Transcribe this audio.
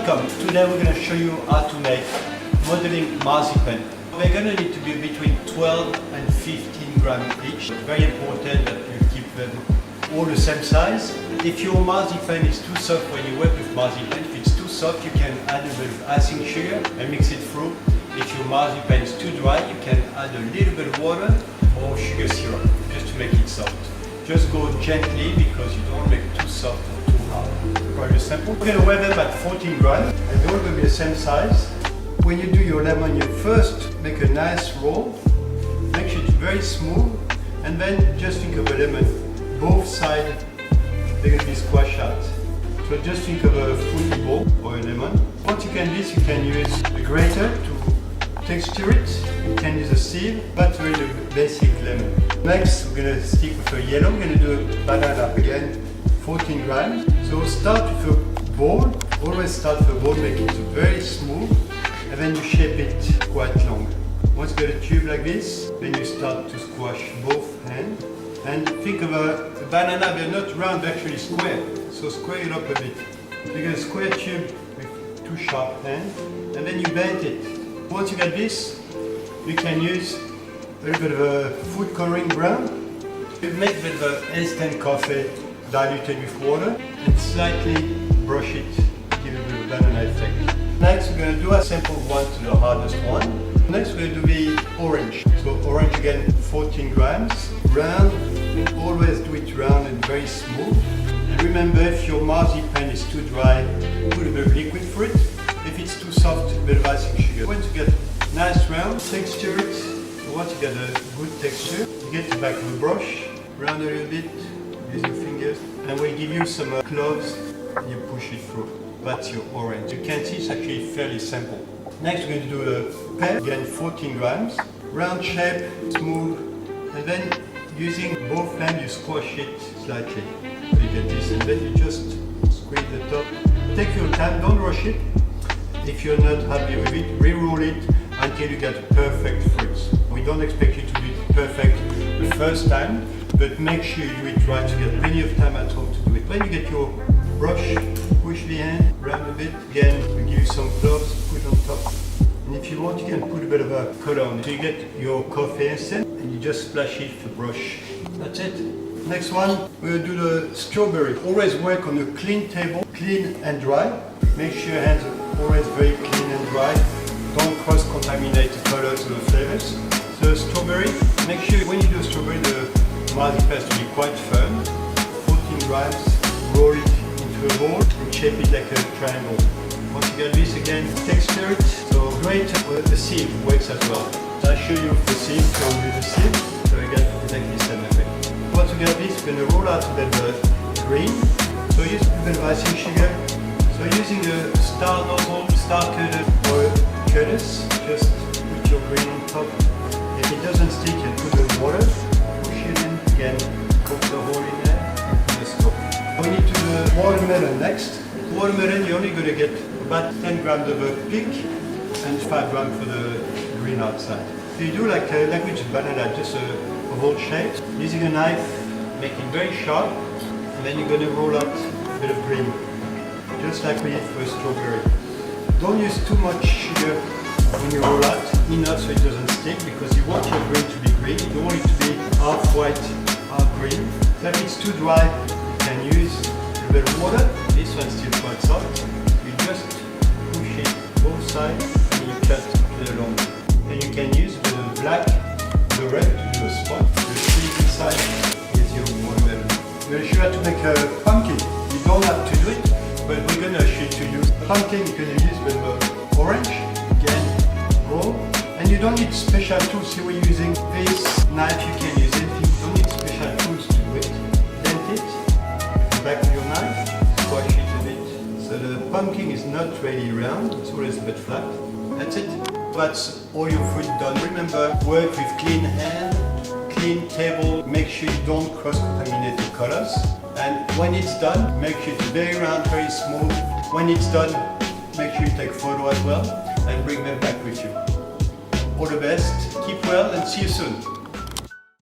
Welcome. Today we're going to show you how to make modeling marzipan. They're going to need to be between 12 and 15 grams each. It's very important that you keep them all the same size. If your marzipan is too soft when you work with marzipan, if it's too soft you can add a bit of icing sugar and mix it through. If your marzipan is too dry you can add a little bit of water or sugar syrup just to make it soft. Just go gently because you don't want to make it too soft or too hard. Very simple. We're going to weigh them at 14 grams and they're all going to be the same size. When you do your lemon, you first make a nice roll, make sure it's very smooth, and then just think of a lemon. Both sides, they're going to be squashed out. So just think of a fruity bowl or a lemon. Once you can do this, you can use a grater to texture it. You can use a sieve, but very basic lemon. Next, we're going to stick with a yellow. We're going to do a banana again, 14 grams. So start with a bowl. Always start with a bowl, make it very smooth, and then you shape it quite long. Once you get a tube like this, then you start to squash both hands. And think of a banana, they're not round, they're actually square. So square it up a bit. You get a square tube with two sharp hands, and then you bend it. Once you get this, you can use a little bit of a food coloring brown. You make a bit of an instant coffee diluted with water and slightly brush it to give it a bit of banana effect. Next we're going to do a simple one to the hardest one. Next we're going to do the orange. So orange again, 14 grams. Round, always do it round and very smooth. And remember, if your marzipan is too dry, put a bit of liquid for it. If it's too soft, a bit of icing sugar. Once you get nice round, texture it. So once you get a good texture, you get the back of the brush, round a little bit, use your fingers, and we'll give you some cloves, and you push it through. That's your orange. You can see it's actually fairly simple. Next we're going to do a pear, again 14 grams. Round shape, smooth, and then using both hands you squash it slightly. So you get this, and then you just squeeze the top. Take your time, don't rush it. If you're not happy with it, re-roll it until you get perfect fruits. We don't expect you to do it perfect the first time, but make sure you do it right to get plenty of time at home to do it. When you get your brush, push the hand, round a bit. Again, we give you some cloves, put on top. And if you want, you can put a bit of a color on it. So you get your coffee instant and you just splash it with the brush. That's it. Next one, we'll do the strawberry. Always work on a clean table, clean and dry. Make sure your hands are always very clean and dry. Don't cross-contaminate the colors or the flavors. So strawberry, make sure when you do strawberry, the marzipan has to be quite firm. 14 grams, roll it into a bowl and shape it like a triangle. Once you get this again, texture it. So great, the sieve works as well. So I'll show you the sieve, so with the sieve, so you get exactly the same effect. Once you get this, you're going to roll out a bit of green. So use a bit of icing sugar. So using a star nozzle, star cutter or cutters, just put your green on top. If it doesn't stick, you put the water, push it in, again, poke the hole in there, and just stop. We need to do the watermelon next. Watermelon, you're only going to get about 10 grams of a pink and 5 grams for the green outside. So you do like with banana, just a whole shape. Using a knife, make it very sharp, and then you're going to roll out a bit of green, just like we did for a strawberry. Don't use too much sugar when you roll out, enough so it doesn't stick, because you want your green to be green. You don't want it to be half white, half green. So if it's too dry, you can use a bit of water. This one's still quite soft. You just push it both sides and you cut to the long. Then you can use the black, the red to do a spot. The cream inside is your watermelon. I'm going to show you how to make a pumpkin. You don't have to do it, but we're going to show you to use pumpkin. You can use a bit of orange, again, roll. And you don't need special tools. Here we're using this knife. You can use anything. You don't need special tools to do it. Dent it, back of your knife, squash it a bit. So the pumpkin is not really round, it's always a bit flat. That's it. That's all your fruit done. Remember, work with clean hand, clean table. Make sure you don't cross-contaminate the colors. And when it's done, make sure it's very round, very smooth. When it's done, make sure you take a photo as well and bring them back with you. All the best, keep well and see you soon.